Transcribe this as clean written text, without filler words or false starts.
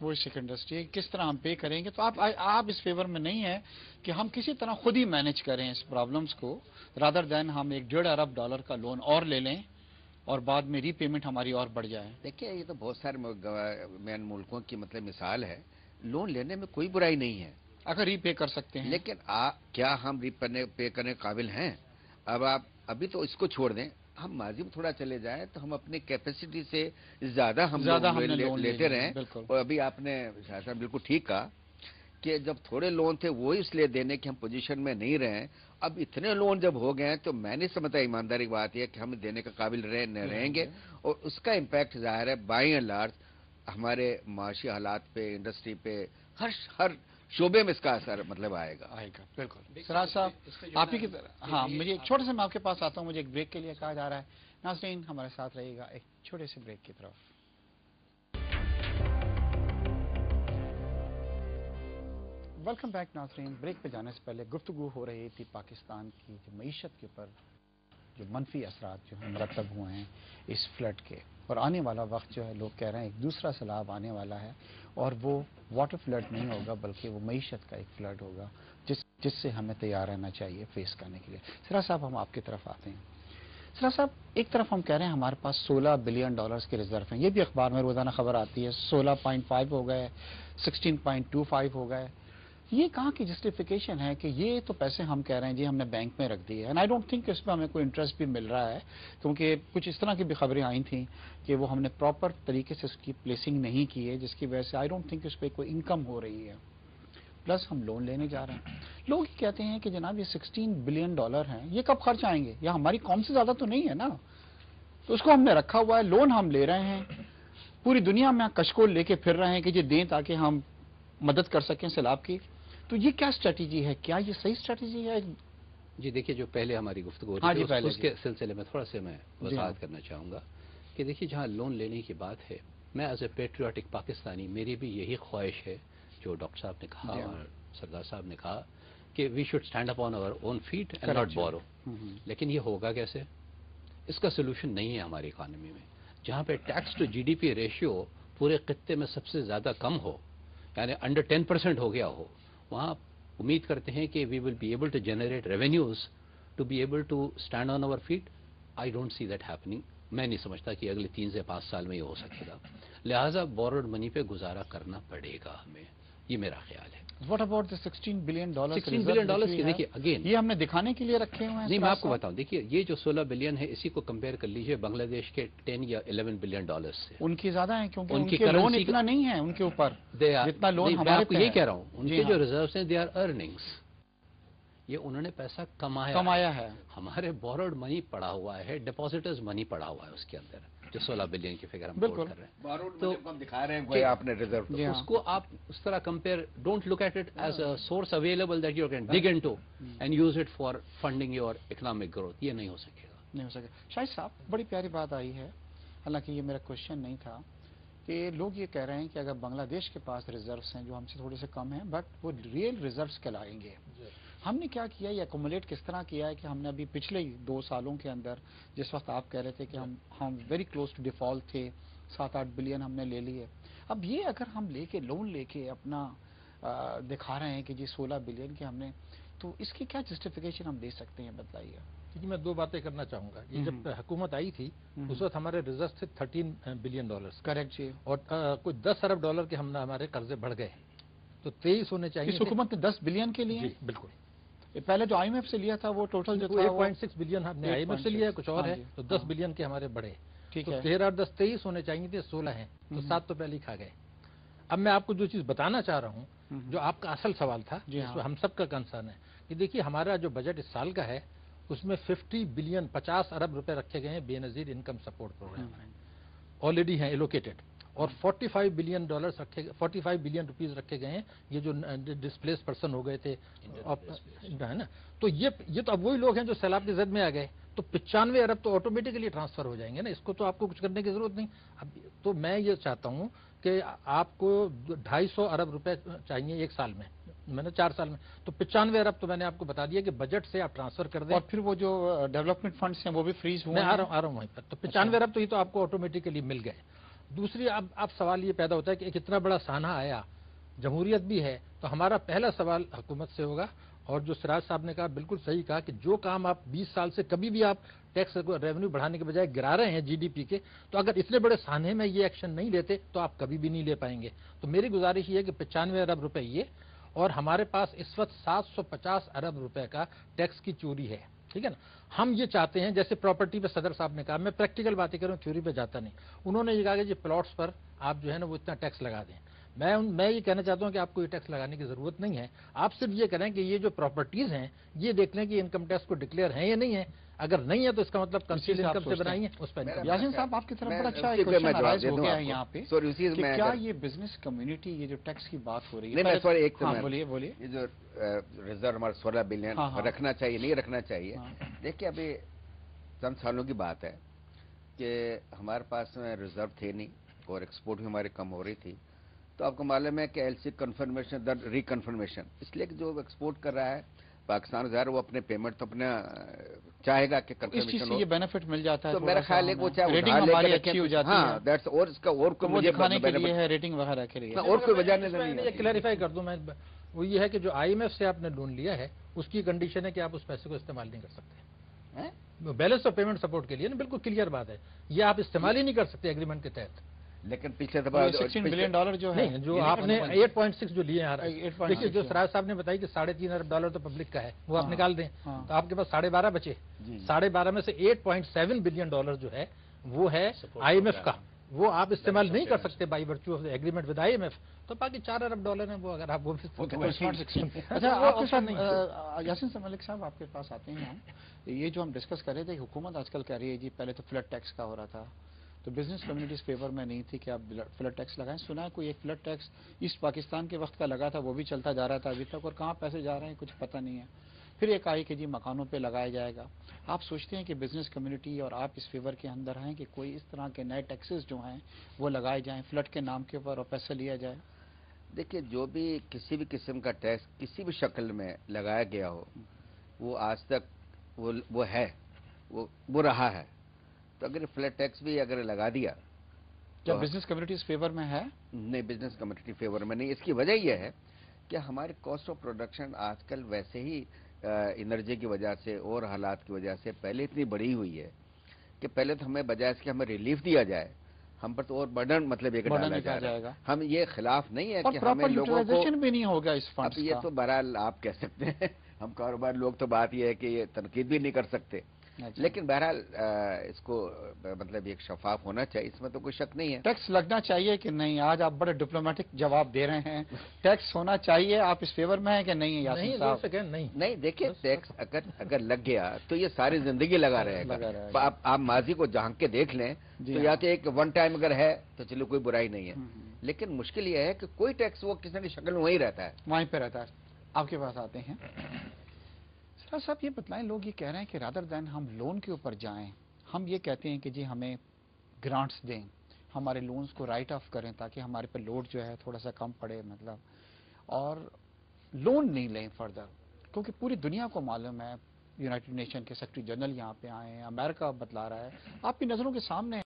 ورشک industry کس طرح ہم پے کریں گے. تو آپ اس فیور میں نہیں ہیں کہ ہم کسی طرح خود ہی مینج کریں اس پرابلمس کو رادر دین ہم ایک $1.5 ارب کا لون اور لے لیں اور بعد میں ری پیمنٹ ہماری اور بڑھ جائے. دیکھیے یہ تو بہت سارے مین ملکوں کی مطلب مثال ہے. لون لینے میں کوئی برائی نہیں ہے اگر ری پے کر سکتے ہیں. لیکن کیا ہم پے کرنے قابل ہیں؟ اب آپ ابھی تو اس کو چھوڑ دیں، ہم ماضی میں تھوڑا چلے جائیں تو ہم اپنے کیپیسٹی سے زیادہ ہم لیتے رہیں. اور ابھی آپ نے شاہ صاحب بالکل ٹھیک کہا کہ جب تھوڑے لون تھے وہ اس لیے دینے کہ ہم پوزیشن میں نہیں رہیں. اب اتنے لون جب ہو گئے ہیں تو میں نہیں سمجھتا ایمانداری بات یہ کہ ہم دینے کا قابل رہیں گے، اور اس کا امپیکٹ ظاہر ہے بائی اینڈ لارج ہمارے معاشی حالات پہ، انڈسٹری پہ، ہر شعبے میں اس کا اثر مطلب آئے گا. بالکل. سراج صاحب آپ ہی کی طرح ہاں مجھے ایک چھوٹے سے میں آپ کے پاس آتا ہوں، مجھے ایک بریک کے لیے کہا جا رہا ہے. ناظرین ہمارے ساتھ رہیے گا ایک چھوٹے سے بریک کی طرف. ویلکم بیک ناظرین. بریک پہ جانے سے پہلے گفتگو ہو رہی تھی پاکستان کی معیشت کے اوپر جو منفی اثرات جو ہیں مرتب ہوئے ہیں اس فلڈ کے، اور آنے والا وقت جو ہے لوگ کہہ رہے ہیں ایک دوسرا سیلاب آنے والا ہے، اور وہ واٹر فلڈ نہیں ہوگا بلکہ وہ معیشت کا ایک فلڈ ہوگا جس سے ہمیں تیار رہنا چاہیے فیس کرنے کے لیے. سراج صاحب ہم آپ کی طرف آتے ہیں. سراج صاحب ایک طرف ہم کہہ رہے ہیں ہمارے پاس $16 بلین کے ریزرو ہیں، یہ بھی اخبار میں روزانہ خبر آتی ہے 16.5 ہو گئے، 16.25 ہو گئے. یہ کہاں کی جسٹیفیکیشن ہے کہ یہ تو پیسے ہم کہہ رہے ہیں جی ہم نے بینک میں رکھ دیے ہیں، اینڈ آئی ڈونٹ تھنک اس میں ہمیں کوئی انٹرسٹ بھی مل رہا ہے، کیونکہ کچھ اس طرح کی بھی خبریں آئی تھیں کہ وہ ہم نے پراپر طریقے سے اس کی پلیسنگ نہیں کی ہے، جس کی وجہ سے آئی ڈونٹ تھنک اس پہ کوئی انکم ہو رہی ہے. پلس ہم لون لینے جا رہے ہیں. لوگ یہ کہتے ہیں کہ جناب یہ $16 بلین ہیں، یہ کب خرچ آئیں گے؟ یا ہماری قوم سے زیادہ تو نہیں ہے نا، تو اس کو ہم نے رکھا ہوا ہے، لون ہم لے رہے ہیں، پوری دنیا میں کشکول لے کے پھر رہے ہیں کہ یہ دیں تاکہ ہم مدد کر سکیں سیلاب کی. تو یہ کیا اسٹریٹجی ہے؟ کیا یہ صحیح اسٹریٹجی ہے؟ جی دیکھیے جو پہلے ہماری گفتگو ہاں جی پہلے اس کے سلسلے میں تھوڑا سا میں وضاحت کرنا چاہوں گا کہ دیکھیے جہاں لون لینے کی بات ہے، میں ایز اے پیٹریوٹک پاکستانی میری بھی یہی خواہش ہے جو ڈاکٹر صاحب نے کہا اور سردار صاحب نے کہا کہ we should stand up on our own feet and not borrow. لیکن یہ ہوگا کیسے؟ اس کا سولوشن نہیں ہے ہماری اکانومی میں. جہاں پہ ٹیکس ٹو GDP ریشیو پورے خطے میں سب سے زیادہ کم ہو، یعنی انڈر 10% ہو گیا ہو، وہاں امید کرتے ہیں کہ we will be able to generate revenues to be able to stand on our feet. I don't see that happening. میں نہیں سمجھتا کہ اگلے 3 سے 5 سال میں یہ ہو سکے گا. لہٰذا بورڈ منی پہ گزارا کرنا پڑے گا ہمیں، یہ میرا خیال ہے. What about the $16 billion $16 billion کی دیکھیے اگین یہ ہم نے دکھانے کے لیے رکھے ہوئے ہیں. نہیں میں آپ کو بتاؤں، دیکھیے یہ جو 16 بلین ہے اسی کو کمپیئر کر لیجئے بنگلہ دیش کے 10 یا 11 بلین ڈالر سے. ان کی زیادہ ہیں کیونکہ ان کے لون اتنا نہیں ہے ان کے اوپر جتنا لون ہمارے پہ. یہ کہہ رہا ہوں ان کے جو ریزروز ہیں دے آر ارننگس، یہ انہوں نے پیسہ کمایا ہے. ہمارے بورڈ منی پڑا ہوا ہے، ڈپازٹرز منی پڑا ہوا ہے اس کے اندر، جو 16 بلین کی فگر ہم کوٹ کر رہے ہیں. تو دکھا رہے ہیں آپ نے ریزرو، اس کو آپ اس طرح compare, don't look at it as a source available that you can dig into and use it for funding your economic growth. یہ نہیں ہو سکے گا. نہیں ہو سکے. شاہد صاحب بڑی پیاری بات آئی ہے، حالانکہ یہ میرا کوشچن نہیں تھا، کہ لوگ یہ کہہ رہے ہیں کہ اگر بنگلہ دیش کے پاس ریزروز ہیں جو ہم سے تھوڑے سے کم ہیں بٹ وہ ریئل ریزروز کہلائیں گے. ہم نے کیا کیا، یہ ایکومولیٹ کس طرح کیا ہے کہ ہم نے ابھی پچھلے 2 سالوں کے اندر، جس وقت آپ کہہ رہے تھے کہ ہم ویری کلوز ٹو ڈیفالٹ تھے، 7-8 بلین ہم نے لے لیے. اب یہ اگر ہم لون لے کے اپنا دکھا رہے ہیں کہ جی 16 بلین کے ہم نے، تو اس کی کیا جسٹیفیکیشن ہم دے سکتے ہیں؟ بتائیے. جی میں 2 باتیں کرنا چاہوں گا. یہ جب حکومت آئی تھی اس وقت ہمارے ریزرو تھے $13 بلین. کریکٹ جی. اور کچھ $10 ارب کے ہمارے قرضے بڑھ گئے، تو 23 ہونے چاہیے. اس حکومت نے 10 بلین کے لیے؟ جی بالکل. پہلے جو IMF سے لیا تھا وہ ٹوٹل جو تھا 8.6 بلین ہم نے IMF سے لیا، کچھ اور ہے، تو 10 بلین کے ہمارے بڑھے. ٹھیک ہے. 13 اور 10 23 ہونے چاہیے تھے، 16 ہیں، تو 7 تو پہلے ہی کھا گئے. اب میں آپ کو جو چیز بتانا چاہ رہا ہوں، جو آپ کا اصل سوال تھا جس میں ہم سب کا کنسرن ہے، کہ دیکھیے ہمارا جو بجٹ اس سال کا ہے اس میں 50 بلین 50 ارب روپے رکھے گئے ہیں بے نظیر انکم سپورٹ پروگرام میں، آلریڈی ہیں ایلوکیٹڈ. اور 45 بلین ڈالرز 45 بلین روپیز رکھے گئے ہیں یہ جو ڈسپلیس پرسن ہو گئے تھے ہے نا. تو یہ تو اب وہی لوگ ہیں جو سیلاب کی زد میں آ گئے، تو 95 ارب تو آٹومیٹکلی ٹرانسفر ہو جائیں گے نا، اس کو تو آپ کو کچھ کرنے کی ضرورت نہیں. اب تو میں یہ چاہتا ہوں کہ آپ کو 250 ارب روپے چاہیے 1 سال میں نے 4 سال میں، تو 95 ارب تو میں نے آپ کو بتا دیا کہ بجٹ سے آپ ٹرانسفر کر دیں. اور پھر وہ جو ڈیولپمنٹ فنڈس ہیں وہ بھی فریز ہوئے. میں آ رہا ہوں وہیں پر. تو 95 ارب تو یہ تو آپ کو آٹومیٹکلی مل گئے. دوسری اب سوال یہ پیدا ہوتا ہے کہ ایک اتنا بڑا سانحہ آیا، جمہوریت بھی ہے، تو ہمارا پہلا سوال حکومت سے ہوگا، اور جو سراج صاحب نے کہا بالکل صحیح کہا کہ جو کام آپ 20 سال سے کبھی بھی آپ ٹیکس ریونیو بڑھانے کے بجائے گرا رہے ہیں جی ڈی پی کے، تو اگر اتنے بڑے سانحے میں یہ ایکشن نہیں لیتے تو آپ کبھی بھی نہیں لے پائیں گے۔ تو میری گزارش یہ ہے کہ 95 ارب روپے یہ، اور ہمارے پاس اس وقت 750 ارب روپے کا ٹیکس کی چوری ہے، ٹھیک ہے نا۔ ہم یہ چاہتے ہیں، جیسے پراپرٹی پہ صدر صاحب نے کہا، میں پریکٹیکل باتیں کروں، تھیوری پہ جاتا نہیں، انہوں نے یہ کہا کہ جی پلاٹس پر آپ جو ہے نا وہ اتنا ٹیکس لگا دیں۔ میں یہ کہنا چاہتا ہوں کہ آپ کو یہ ٹیکس لگانے کی ضرورت نہیں ہے، آپ صرف یہ کریں کہ یہ جو پراپرٹیز ہیں یہ دیکھ لیں کہ انکم ٹیکس کو ڈکلیئر ہیں یا نہیں ہے، اگر نہیں ہے تو اس کا مطلب کنسیل انکم سے بنائی ہے، اس پہ یاسین صاحب آپ کی طرف بڑا اچھا کوسچن رائز ہو گیا ہے یہاں پہ کہ کیا یہ بزنس کمیونٹی یہ جو ٹیکس کی بات ہو رہی ہے، بولیے یہ جو ریزرو ہمارا 16 بلین رکھنا چاہیے نہیں رکھنا چاہیے، دیکھیے ابھی چند سالوں کی بات ہے کہ ہمارے پاس ریزرو تھے نہیں اور ایکسپورٹ بھی ہمارے کم ہو رہی تھی، تو آپ کو معلوم ہے کہ ایل سی کنفرمیشن ریکنفرمیشن، اس لیے کہ جو ایکسپورٹ کر رہا ہے پاکستان ظاہر وہ اپنے پیمنٹ تو اپنا چاہے گا کہ کنفرمیشن ہو، یہ بینیفٹ مل جاتا ہے، تو میرا خیال ہے وہ چاہے ریٹنگ ہماری اچھی ہو جاتی ہے، دیٹس اور اس کا اور کوئی مجھے دکھانے کے لیے ہے، ریٹنگ وغیرہ کے لیے اور کوئی وجہ نہیں ہے۔ کلیریفائی کر دوں میں، وہ یہ ہے کہ جو آئی ایم ایف سے آپ نے لون لیا ہے اس کی کنڈیشن ہے کہ آپ اس پیسے کو استعمال نہیں کر سکتے، بیلنس آف پیمنٹ سپورٹ کے لیے نا، بالکل کلیئر بات ہے، یہ آپ استعمال ہی نہیں کر سکتے ایگریمنٹ کے تحت۔ لیکن پچھلے دفعہ $16 بلین جو ہے، جو آپ نے 8.6 جو لیے ہیں، دیکھیے جو سراج صاحب نے بتائی کہ $3.5 ارب تو پبلک کا ہے، وہ آپ نکال دیں تو آپ کے پاس 12.5 بچے، 12.5 میں سے $8.7 بلین جو ہے وہ ہے آئی ایم ایف کا، وہ آپ استعمال نہیں کر سکتے by virtue of agreement with I M F, تو باقی $4 ارب ہیں وہ، اگر آپ وہ یاسین ملک صاحب آپ کے پاس آتے ہیں ہم، یہ جو ہم ڈسکس کر رہے تھے، حکومت آج کل کہہ رہی ہے جی پہلے تو فلڈ ٹیکس کا ہو رہا تھا تو بزنس کمیونٹیز فیور میں نہیں تھی کہ آپ فلڈ ٹیکس لگائیں، سنا ہے کوئی ایک فلڈ ٹیکس ایسٹ پاکستان کے وقت کا لگا تھا، وہ بھی چلتا جا رہا تھا ابھی تک، اور کہاں پیسے جا رہے ہیں کچھ پتہ نہیں ہے، پھر ایک آئی کہ جی مکانوں پہ لگایا جائے گا۔ آپ سوچتے ہیں کہ بزنس کمیونٹی اور آپ اس فیور کے اندر ہیں کہ کوئی اس طرح کے نئے ٹیکسز جو ہیں وہ لگائے جائیں فلڈ کے نام کے اوپر اور پیسہ لیا جائے؟ دیکھیے جو بھی کسی بھی قسم کا ٹیکس کسی بھی شکل میں لگایا گیا ہو وہ آج تک وہ ہے وہ رہا ہے، تو اگر فلیٹ ٹیکس بھی اگر لگا دیا کیا بزنس کمیونٹیز فیور میں ہے؟ نہیں، بزنس کمیونٹی فیور میں نہیں۔ اس کی وجہ یہ ہے کہ ہمارے کاسٹ آف پروڈکشن آج کل ویسے ہی انرجی کی وجہ سے اور حالات کی وجہ سے پہلے اتنی بڑی ہوئی ہے کہ پہلے تو ہمیں بجائے اس کے ہمیں ریلیف دیا جائے، ہم پر تو اور برڈن مطلب ایک ڈالا جائے گا۔ ہم یہ خلاف نہیں ہے کہ ہمیں لوگوں کو بھی نہیں ہوگا اس فنڈ کا، یہ تو بہرحال آپ کہہ سکتے ہیں، ہم کاروبار لوگ تو بات یہ ہے کہ یہ تنقید بھی نہیں کر سکتے، لیکن بہرحال اس کو مطلب ایک شفاف ہونا چاہیے، اس میں تو کوئی شک نہیں ہے۔ ٹیکس لگنا چاہیے کہ نہیں؟ آج آپ بڑے ڈپلومیٹک جواب دے رہے ہیں، ٹیکس ہونا چاہیے، آپ اس فیور میں ہیں کہ نہیں؟ یاسین صاحب نہیں، دیکھیے ٹیکس اگر لگ گیا تو یہ ساری زندگی لگا رہے گا۔ آپ ماضی کو جھانک کے دیکھ لیں تو یا تو ایک ون ٹائم اگر ہے تو چلو کوئی برائی نہیں ہے، لیکن مشکل یہ ہے کہ کوئی ٹیکس وہ کسی نہ شکل میں وہیں رہتا ہے، وہیں پہ رہتا ہے۔ آپ کے پاس آتے ہیں سر صاحب، یہ بتلائیں، لوگ یہ کہہ رہے ہیں کہ رادر دین ہم لون کے اوپر جائیں، ہم یہ کہتے ہیں کہ جی ہمیں گرانٹس دیں، ہمارے لونز کو رائٹ آف کریں تاکہ ہمارے پہ لوڈ جو ہے تھوڑا سا کم پڑے، مطلب، اور لون نہیں لیں فردر، کیونکہ پوری دنیا کو معلوم ہے، یونائٹڈ نیشن کے سیکرٹری جنرل یہاں پہ آئے ہیں، امریکہ بتلا رہا ہے، آپ کی نظروں کے سامنے